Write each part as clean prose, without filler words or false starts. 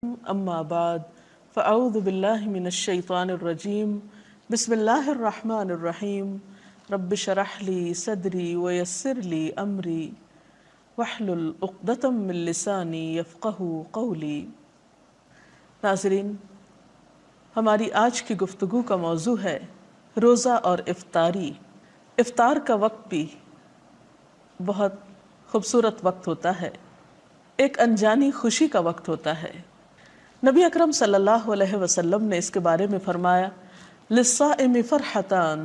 اما بعد فاعوذ باللہ من الشیطان الرجیم بسم اللہ الرحمن الرحیم رب اشرح لی صدری ویسر لی امری واحلل عقدۃ من لسانی یفقہوا قولی۔ ناظرین، ہماری آج کی گفتگو کا موضوع ہے روزہ اور افطاری۔ افطار کا وقت بھی بہت خوبصورت وقت ہوتا ہے، ایک انجانی خوشی کا وقت ہوتا ہے۔ نبی اکرم صلی اللہ علیہ وسلم نے اس کے بارے میں فرمایا، للصائم فرحتان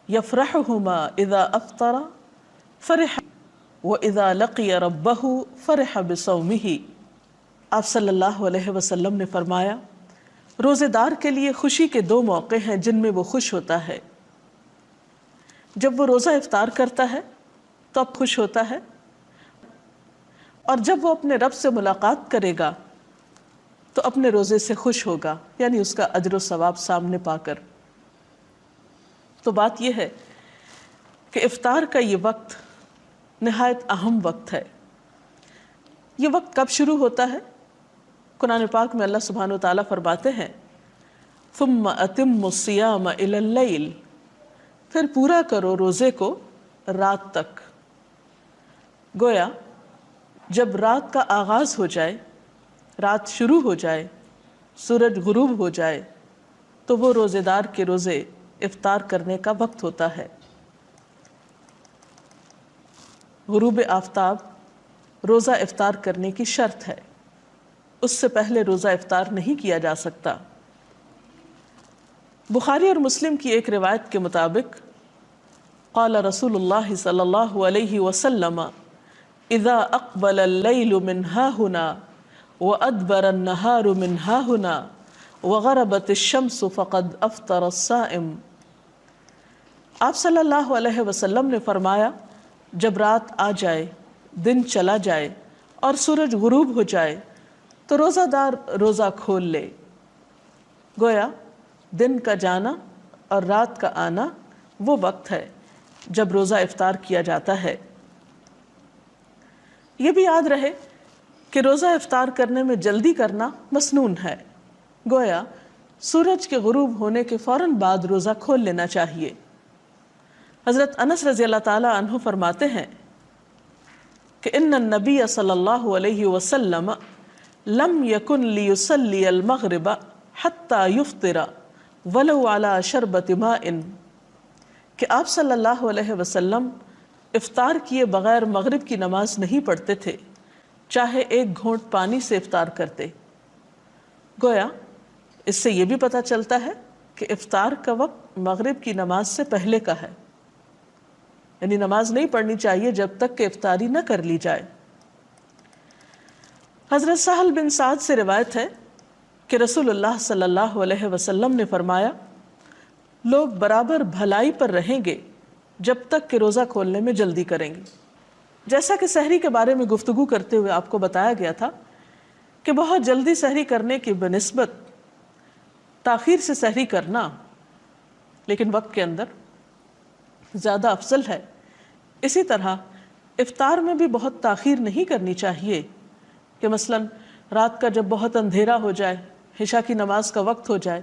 یفرحہما اذا افطر فرح واذا لقی ربہ فرح بصومہ۔ آپ صلی اللہ علیہ وسلم نے فرمایا، روزے دار کے لیے خوشی کے دو موقع ہیں جن میں وہ خوش ہوتا ہے۔ جب وہ روزہ افطار کرتا ہے تو اب خوش ہوتا ہے، اور جب وہ اپنے رب سے ملاقات کرے گا تو اپنے روزے سے خوش ہوگا، یعنی اس کا اجر و ثواب سامنے پا کر۔ تو بات یہ ہے کہ افطار کا یہ وقت نہایت اہم وقت ہے۔ یہ وقت کب شروع ہوتا ہے؟ قرآن پاک میں اللہ سبحانہ وتعالیٰ فرماتے ہیں، ثم اتموا الصیام الی اللیل، پھر پورا کرو روزے کو رات تک۔ گویا جب رات کا آغاز ہو جائے، رات شروع ہو جائے، سورج غروب ہو جائے تو وہ روزے دار کے روزے افطار کرنے کا وقت ہوتا ہے۔ غروب آفتاب روزہ افطار کرنے کی شرط ہے، اس سے پہلے روزہ افطار نہیں کیا جا سکتا۔ بخاری اور مسلم کی ایک روایت کے مطابق قال رسول اللہ صلی اللہ علیہ وسلم، اذا اقبل اللیل من ہاہنا وَأَدْبَرَ النَّهَارُ مِنْ هَاهُنَا وَغَرَبَتِ الشَّمْسُ فَقَدْ أَفْطَرَ الصَّائِمُ۔ آپ صلی اللہ علیہ وسلم نے فرمایا، جب رات آ جائے، دن چلا جائے اور سورج غروب ہو جائے تو روزہ دار روزہ کھول لے۔ گویا دن کا جانا اور رات کا آنا وہ وقت ہے جب روزہ افطار کیا جاتا ہے۔ یہ بھی یاد رہے کہ روزہ افطار کرنے میں جلدی کرنا مسنون ہے، گویا سورج کے غروب ہونے کے فوراً بعد روزہ کھول لینا چاہیے۔ حضرت انس رضی اللہ تعالیٰ عنہ فرماتے ہیں کہ ان النبی صلی اللہ علیہ وسلم لم یکن لیصلی المغرب حتی یفطر ولو علی شربۃ ماء، کہ آپ صلی اللہ علیہ وسلم افطار کیے بغیر مغرب کی نماز نہیں پڑھتے تھے، چاہے ایک گھونٹ پانی سے افطار کرتے۔ گویا اس سے یہ بھی پتہ چلتا ہے کہ افطار کا وقت مغرب کی نماز سے پہلے کا ہے، یعنی نماز نہیں پڑھنی چاہیے جب تک کہ افطاری نہ کر لی جائے۔ حضرت سہل بن سعد سے روایت ہے کہ رسول اللہ صلی اللہ علیہ وسلم نے فرمایا، لوگ برابر بھلائی پر رہیں گے جب تک کہ روزہ کھولنے میں جلدی کریں گے۔ جیسا کہ سحری کے بارے میں گفتگو کرتے ہوئے آپ کو بتایا گیا تھا کہ بہت جلدی سحری کرنے کی بنسبت تاخیر سے سحری کرنا لیکن وقت کے اندر زیادہ افضل ہے۔ اسی طرح افطار میں بھی بہت تاخیر نہیں کرنی چاہیے کہ مثلاً رات کا جب بہت اندھیرا ہو جائے، عشاء کی نماز کا وقت ہو جائے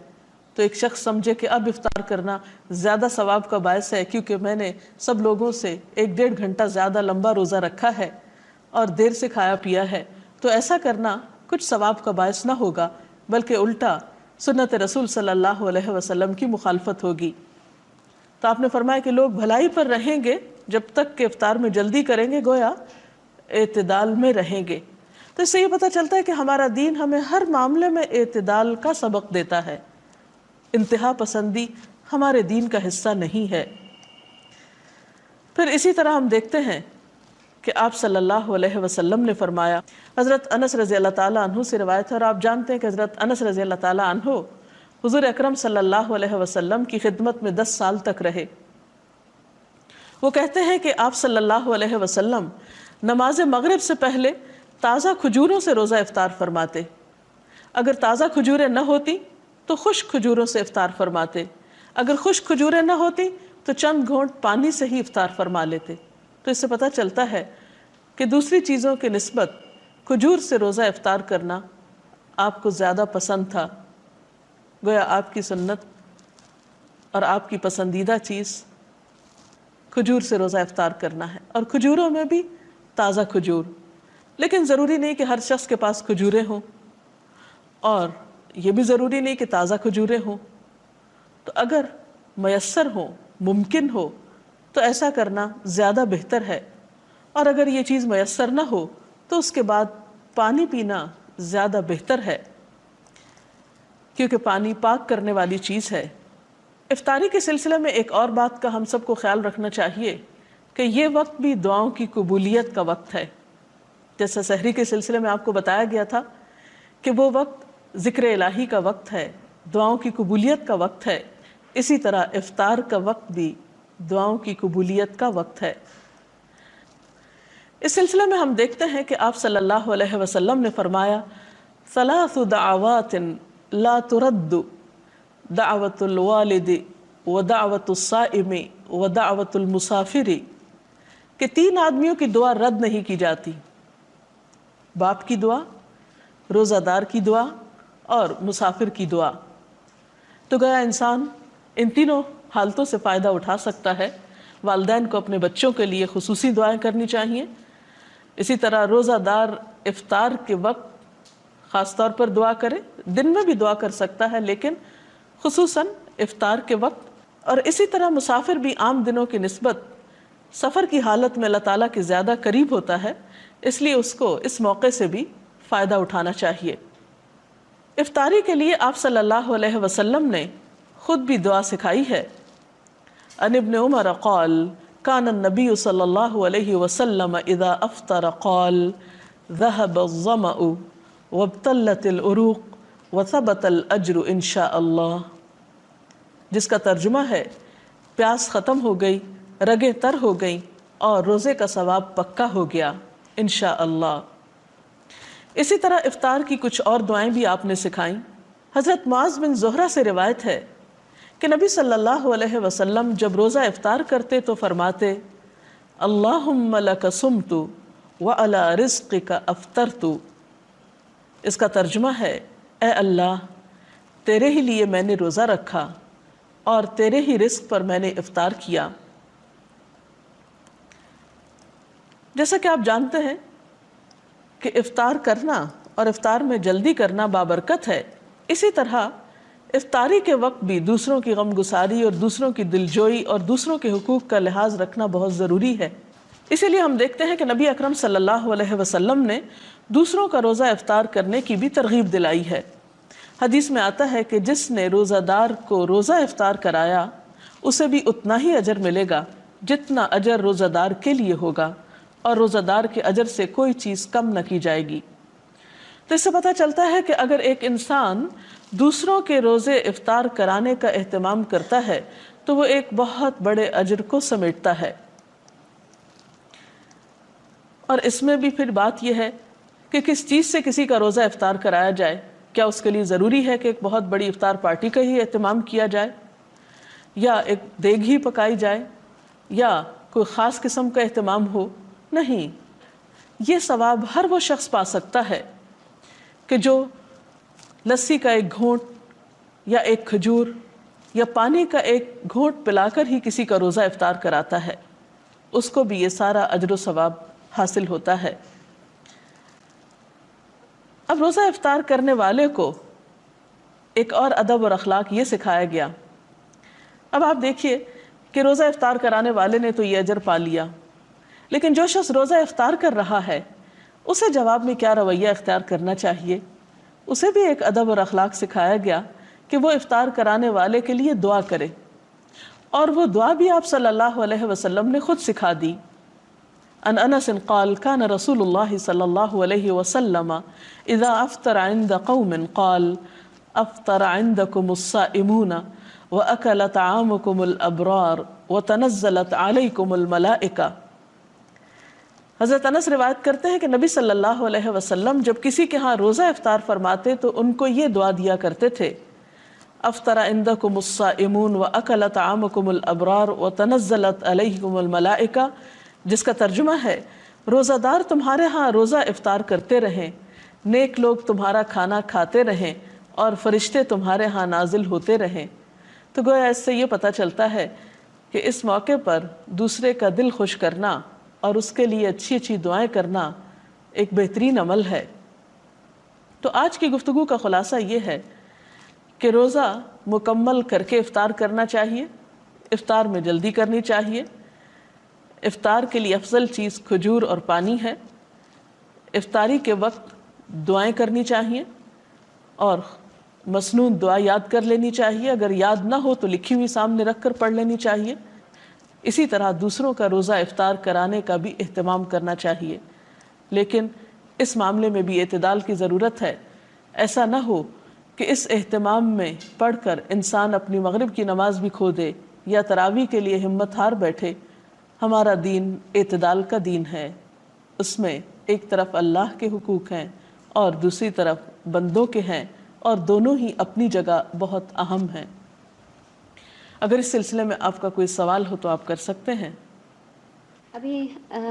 تو ایک شخص سمجھے کہ اب افطار کرنا زیادہ ثواب کا باعث ہے کیونکہ میں نے سب لوگوں سے 1-1.5 گھنٹہ زیادہ لمبا روزہ رکھا ہے اور دیر سے کھایا پیا ہے، تو ایسا کرنا کچھ ثواب کا باعث نہ ہوگا بلکہ الٹا سنت رسول صلی اللہ علیہ وسلم کی مخالفت ہوگی۔ تو آپ نے فرمایا کہ لوگ بھلائی پر رہیں گے جب تک کہ افطار میں جلدی کریں گے، گویا اعتدال میں رہیں گے۔ تو اس سے یہ پتہ چلتا ہے کہ ہمارا دین ہمیں ہر معاملے میں اعتدال کا سبق دیتا ہے، انتہا پسندی ہمارے دین کا حصہ نہیں ہے۔ پھر اسی طرح ہم دیکھتے ہیں کہ آپ صلی اللہ علیہ وسلم نے فرمایا، حضرت انس رضی اللہ تعالیٰ عنہ سے روایت ہے، اور آپ جانتے ہیں کہ حضرت انس رضی اللہ تعالیٰ عنہ حضور اکرم صلی اللہ علیہ وسلم کی خدمت میں 10 سال تک رہے۔ وہ کہتے ہیں کہ آپ صلی اللہ علیہ وسلم نماز مغرب سے پہلے تازہ کھجوروں سے روزہ افطار فرماتے، اگر تازہ کھجوریں نہ ہوتی تو خشک کھجوروں سے افطار فرماتے، اگر خشک کھجوریں نہ ہوتی تو چند گھونٹ پانی سے ہی افطار فرما لیتے۔ تو اس سے پتہ چلتا ہے کہ دوسری چیزوں کی نسبت کھجور سے روزہ افطار کرنا آپ کو زیادہ پسند تھا، گویا آپ کی سنت اور آپ کی پسندیدہ چیز کھجور سے روزہ افطار کرنا ہے، اور کھجوروں میں بھی تازہ کھجور، لیکن ضروری نہیں کہ ہر شخص کے پاس کھجوریں ہوں، اور یہ بھی ضروری نہیں کہ تازہ کھجوریں ہوں، تو اگر میسر ہو، ممکن ہو تو ایسا کرنا زیادہ بہتر ہے، اور اگر یہ چیز میسر نہ ہو تو اس کے بعد پانی پینا زیادہ بہتر ہے، کیونکہ پانی پاک کرنے والی چیز ہے۔ افطاری کے سلسلے میں ایک اور بات کا ہم سب کو خیال رکھنا چاہیے کہ یہ وقت بھی دعاؤں کی قبولیت کا وقت ہے۔ جیسا سحری کے سلسلے میں آپ کو بتایا گیا تھا کہ وہ وقت ذکر الہی کا وقت ہے، دعاؤں کی قبولیت کا وقت ہے، اسی طرح افطار کا وقت بھی دعاؤں کی قبولیت کا وقت ہے۔ اس سلسلے میں ہم دیکھتے ہیں کہ آپ صلی اللہ علیہ وسلم نے فرمایا، ثلاث دعوات لا ترد، دعوت الوالد ودعوت الصائم ودعوت المسافر، کہ 3 آدمیوں کی دعا رد نہیں کی جاتی، باپ کی دعا، روزہ دار کی دعا اور مسافر کی دعا۔ تو گیا انسان ان تینوں حالتوں سے فائدہ اٹھا سکتا ہے۔ والدین کو اپنے بچوں کے لیے خصوصی دعائیں کرنی چاہیے، اسی طرح روزہ دار افطار کے وقت خاص طور پر دعا کرے، دن میں بھی دعا کر سکتا ہے لیکن خصوصاً افطار کے وقت، اور اسی طرح مسافر بھی عام دنوں کی نسبت سفر کی حالت میں اللہ تعالیٰ کے زیادہ قریب ہوتا ہے، اس لیے اس کو اس موقع سے بھی فائدہ اٹھانا چاہیے۔ افطاری کے لیے آپ صلی اللہ علیہ وسلم نے خود بھی دعا سکھائی ہے۔ عن ابن عمر قال كان النبي صلی اللہ علیہ وسلم اذا افطر قال ذهب الظمأ وابتلت العروق وثبت الاجر ان شاء اللہ، جس کا ترجمہ ہے پیاس ختم ہو گئی، رگیں تر ہو گئیں اور روزے کا ثواب پکا ہو گیا انشاءاللہ۔ اسی طرح افطار کی کچھ اور دعائیں بھی آپ نے سکھائیں۔ حضرت معاذ بن زہرہ سے روایت ہے کہ نبی صلی اللہ علیہ وسلم جب روزہ افطار کرتے تو فرماتے، اللہم لک صمت وعلی رزقک افطرت۔ اس کا ترجمہ ہے، اے اللہ تیرے ہی لیے میں نے روزہ رکھا اور تیرے ہی رزق پر میں نے افطار کیا۔ جیسا کہ آپ جانتے ہیں کہ افطار کرنا اور افطار میں جلدی کرنا بابرکت ہے، اسی طرح افطاری کے وقت بھی دوسروں کی غمگساری اور دوسروں کی دلجوئی اور دوسروں کے حقوق کا لحاظ رکھنا بہت ضروری ہے۔ اسی لیے ہم دیکھتے ہیں کہ نبی اکرم صلی اللہ علیہ وسلم نے دوسروں کا روزہ افطار کرنے کی بھی ترغیب دلائی ہے۔ حدیث میں آتا ہے کہ جس نے روزہ دار کو روزہ افطار کرایا اسے بھی اتنا ہی اجر ملے گا جتنا اجر روزہ دار کے لیے ہوگا، اور روزہ دار کے اجر سے کوئی چیز کم نہ کی جائے گی۔ تو اس سے پتہ چلتا ہے کہ اگر ایک انسان دوسروں کے روزے افطار کرانے کا اہتمام کرتا ہے تو وہ ایک بہت بڑے اجر کو سمیٹتا ہے۔ اور اس میں بھی پھر بات یہ ہے کہ کس چیز سے کسی کا روزہ افطار کرایا جائے۔ کیا اس کے لیے ضروری ہے کہ ایک بہت بڑی افطار پارٹی کا ہی اہتمام کیا جائے، یا ایک دیگ ہی پکائی جائے، یا کوئی خاص قسم کا اہتمام ہو؟ نہیں، یہ ثواب ہر وہ شخص پا سکتا ہے کہ جو لسی کا ایک گھونٹ یا ایک کھجور یا پانی کا ایک گھونٹ پلا کر ہی کسی کا روزہ افطار کراتا ہے، اس کو بھی یہ سارا اجر و ثواب حاصل ہوتا ہے۔ اب روزہ افطار کرنے والے کو ایک اور ادب اور اخلاق یہ سکھایا گیا۔ اب آپ دیکھیے کہ روزہ افطار کرانے والے نے تو یہ اجر پا لیا، لیکن جو شخص روزہ افطار کر رہا ہے اسے جواب میں کیا رویہ اختیار کرنا چاہیے، اسے بھی ایک ادب اور اخلاق سکھایا گیا کہ وہ افطار کرانے والے کے لیے دعا کرے، اور وہ دعا بھی آپ صلی اللہ علیہ وسلم نے خود سکھا دی۔ عن انس قال كان رسول الله صلی اللہ علیہ وسلم اذا افطر عند قوم قال افطر عندكم الصائمون واكل طعامكم الابرار وتنزلت عليكم الملائکہ۔ حضرت انس روایت کرتے ہیں کہ نبی صلی اللہ علیہ وسلم جب کسی کے ہاں روزہ افطار فرماتے تو ان کو یہ دعا دیا کرتے تھے، افطر عندكم الصائمون واكل طعامكم الابرار وتنزلت عليكم الملائکہ، جس کا ترجمہ ہے روزہ دار تمہارے ہاں روزہ افطار کرتے رہیں، نیک لوگ تمہارا کھانا کھاتے رہیں اور فرشتے تمہارے ہاں نازل ہوتے رہیں۔ تو گویا اس سے یہ پتہ چلتا ہے کہ اس موقع پر دوسرے کا دل خوش کرنا اور اس کے لیے اچھی اچھی دعائیں کرنا ایک بہترین عمل ہے۔ تو آج کی گفتگو کا خلاصہ یہ ہے کہ روزہ مکمل کر کے افطار کرنا چاہیے، افطار میں جلدی کرنی چاہیے، افطار کے لیے افضل چیز کھجور اور پانی ہے، افطاری کے وقت دعائیں کرنی چاہیے اور مسنون دعا یاد کر لینی چاہیے، اگر یاد نہ ہو تو لکھی ہوئی سامنے رکھ کر پڑھ لینی چاہیے۔ اسی طرح دوسروں کا روزہ افطار کرانے کا بھی اہتمام کرنا چاہیے، لیکن اس معاملے میں بھی اعتدال کی ضرورت ہے۔ ایسا نہ ہو کہ اس اہتمام میں پڑھ کر انسان اپنی مغرب کی نماز بھی کھو دے یا تراویح کے لیے ہمت ہار بیٹھے۔ ہمارا دین اعتدال کا دین ہے، اس میں ایک طرف اللہ کے حقوق ہیں اور دوسری طرف بندوں کے ہیں، اور دونوں ہی اپنی جگہ بہت اہم ہیں۔ اگر اس سلسلے میں آپ کا کوئی سوال ہو تو آپ کر سکتے ہیں۔ ابھی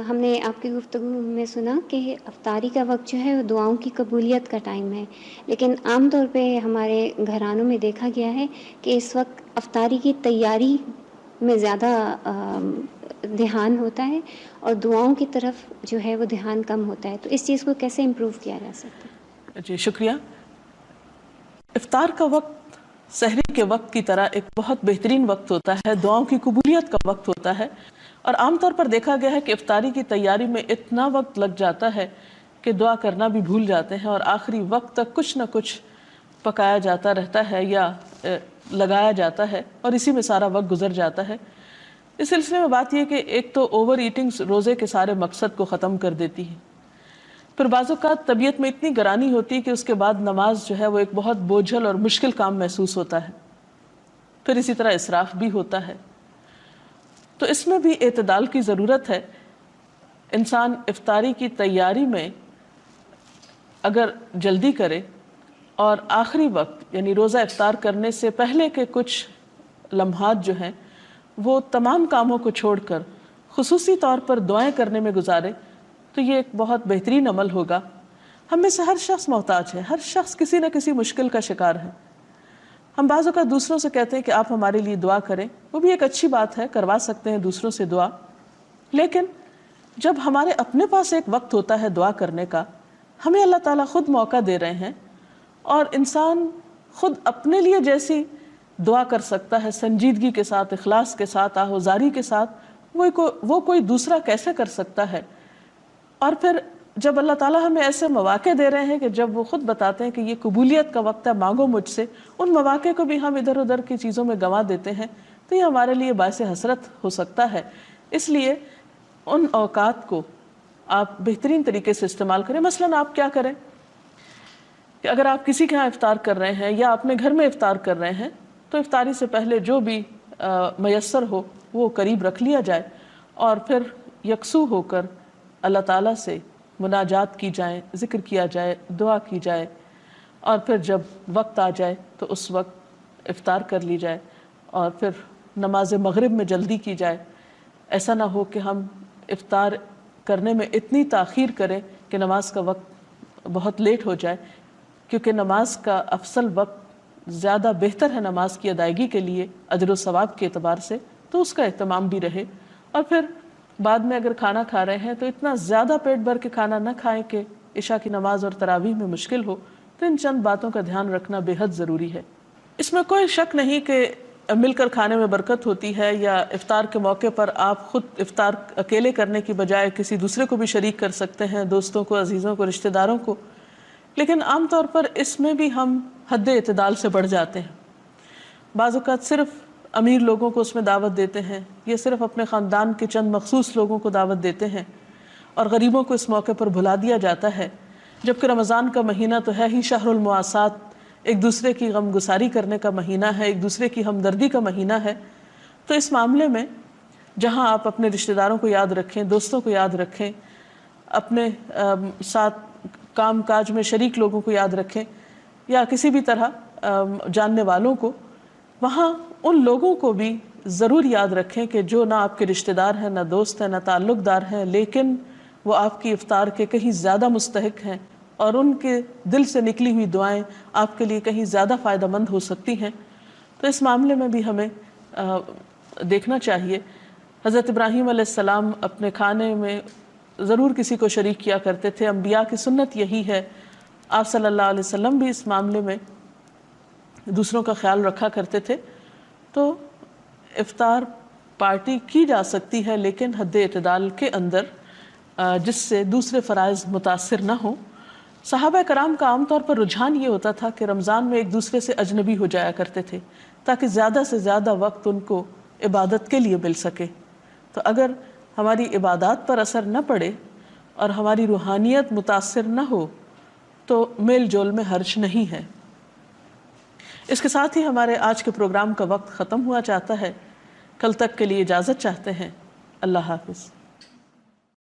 ہم نے آپ کی گفتگو میں سنا کہ افطاری کا وقت جو ہے وہ دعاؤں کی قبولیت کا ٹائم ہے، لیکن عام طور پہ ہمارے گھرانوں میں دیکھا گیا ہے کہ اس وقت افطاری کی تیاری میں زیادہ دھیان ہوتا ہے اور دعاؤں کی طرف جو ہے وہ دھیان کم ہوتا ہے، تو اس چیز کو کیسے امپروو کیا جا سکتا ہے؟ جی شکریہ۔ افطار کا وقت سحری کے وقت کی طرح ایک بہت بہترین وقت ہوتا ہے، دعاؤں کی قبولیت کا وقت ہوتا ہے، اور عام طور پر دیکھا گیا ہے کہ افطاری کی تیاری میں اتنا وقت لگ جاتا ہے کہ دعا کرنا بھی بھول جاتے ہیں، اور آخری وقت تک کچھ نہ کچھ پکایا جاتا رہتا ہے یا لگایا جاتا ہے، اور اسی میں سارا وقت گزر جاتا ہے۔ اس سلسلے میں بات یہ کہ ایک تو اوور ایٹنگ روزے کے سارے مقصد کو ختم کر دیتی ہے، پھر بعض اوقات طبیعت میں اتنی گرانی ہوتی ہے کہ اس کے بعد نماز جو ہے وہ ایک بہت بوجھل اور مشکل کام محسوس ہوتا ہے، پھر اسی طرح اسراف بھی ہوتا ہے۔ تو اس میں بھی اعتدال کی ضرورت ہے۔ انسان افطاری کی تیاری میں اگر جلدی کرے اور آخری وقت یعنی روزہ افطار کرنے سے پہلے کے کچھ لمحات جو ہیں وہ تمام کاموں کو چھوڑ کر خصوصی طور پر دعائیں کرنے میں گزارے تو یہ ایک بہت بہترین عمل ہوگا۔ ہم میں سے ہر شخص محتاج ہے، ہر شخص کسی نہ کسی مشکل کا شکار ہے۔ ہم بعض اوقات دوسروں سے کہتے ہیں کہ آپ ہمارے لیے دعا کریں، وہ بھی ایک اچھی بات ہے، کروا سکتے ہیں دوسروں سے دعا، لیکن جب ہمارے اپنے پاس ایک وقت ہوتا ہے دعا کرنے کا، ہمیں اللہ تعالیٰ خود موقع دے رہے ہیں، اور انسان خود اپنے لیے جیسی دعا کر سکتا ہے سنجیدگی کے ساتھ، اخلاص کے ساتھ، آہوزاری کے ساتھ، وہ کوئی دوسرا کیسے کر سکتا ہے؟ اور پھر جب اللہ تعالیٰ ہمیں ایسے مواقع دے رہے ہیں کہ جب وہ خود بتاتے ہیں کہ یہ قبولیت کا وقت ہے، مانگو مجھ سے، ان مواقع کو بھی ہم ادھر ادھر کی چیزوں میں گنوا دیتے ہیں، تو یہ ہمارے لیے باعث حسرت ہو سکتا ہے۔ اس لیے ان اوقات کو آپ بہترین طریقے سے استعمال کریں۔ مثلاً آپ کیا کریں کہ اگر آپ کسی کے ہاں افطار کر رہے ہیں یا اپنے گھر میں افطار کر رہے ہیں تو افطاری سے پہلے جو بھی میسر ہو وہ قریب رکھ لیا جائے، اور پھر یکسو ہو کر اللہ تعالیٰ سے مناجات کی جائیں، ذکر کیا جائے، دعا کی جائے، اور پھر جب وقت آ جائے تو اس وقت افطار کر لی جائے، اور پھر نماز مغرب میں جلدی کی جائے۔ ایسا نہ ہو کہ ہم افطار کرنے میں اتنی تاخیر کریں کہ نماز کا وقت بہت لیٹ ہو جائے، کیونکہ نماز کا افضل وقت زیادہ بہتر ہے نماز کی ادائیگی کے لیے اجر و ثواب کے اعتبار سے، تو اس کا اہتمام بھی رہے۔ اور پھر بعد میں اگر کھانا کھا رہے ہیں تو اتنا زیادہ پیٹ بھر کے کھانا نہ کھائیں کہ عشاء کی نماز اور تراویح میں مشکل ہو۔ تو ان چند باتوں کا دھیان رکھنا بے حد ضروری ہے۔ اس میں کوئی شک نہیں کہ مل کر کھانے میں برکت ہوتی ہے، یا افطار کے موقع پر آپ خود افطار اکیلے کرنے کی بجائے کسی دوسرے کو بھی شریک کر سکتے ہیں، دوستوں کو، عزیزوں کو، رشتہ داروں کو، لیکن عام طور پر اس میں بھی ہم حد اعتدال سے بڑھ جاتے ہیں۔ بعض اوقات صرف امیر لوگوں کو اس میں دعوت دیتے ہیں، یا صرف اپنے خاندان کے چند مخصوص لوگوں کو دعوت دیتے ہیں، اور غریبوں کو اس موقع پر بھلا دیا جاتا ہے، جبکہ رمضان کا مہینہ تو ہے ہی شہر المواسات، ایک دوسرے کی غم گساری کرنے کا مہینہ ہے، ایک دوسرے کی ہمدردی کا مہینہ ہے۔ تو اس معاملے میں جہاں آپ اپنے رشتہ داروں کو یاد رکھیں، دوستوں کو یاد رکھیں، اپنے ساتھ کام کاج میں شریک لوگوں کو یاد رکھیں، یا کسی بھی طرح جاننے والوں کو، وہاں ان لوگوں کو بھی ضرور یاد رکھیں کہ جو نہ آپ کے رشتہ دار ہیں، نہ دوست ہیں، نہ تعلق دار ہیں، لیکن وہ آپ کی افطار کے کہیں زیادہ مستحق ہیں، اور ان کے دل سے نکلی ہوئی دعائیں آپ کے لیے کہیں زیادہ فائدہ مند ہو سکتی ہیں. تو اس معاملے میں بھی ہمیں دیکھنا چاہیے. حضرت ابراہیم علیہ السلام اپنے کھانے میں ضرور کسی کو شریک کیا کرتے تھے. انبیاء کی سنت یہی ہے. آپ صلی اللہ علیہ وسلم بھی اس معاملے میں دوسروں کا خیال رکھا کرتے تھے. تو افطار پارٹی کی جا سکتی ہے لیکن حد اعتدال کے اندر، جس سے دوسرے فرائض متاثر نہ ہوں. صحابہ کرام کا عام طور پر رجحان یہ ہوتا تھا کہ رمضان میں ایک دوسرے سے اجنبی ہو جایا کرتے تھے تاکہ زیادہ سے زیادہ وقت ان کو عبادت کے لیے مل سکے. تو اگر ہماری عبادات پر اثر نہ پڑے اور ہماری روحانیت متاثر نہ ہو تو میل جول میں حرج نہیں ہے. اس کے ساتھ ہی ہمارے آج کے پروگرام کا وقت ختم ہوا چاہتا ہے. کل تک کے لیے اجازت چاہتے ہیں. اللہ حافظ.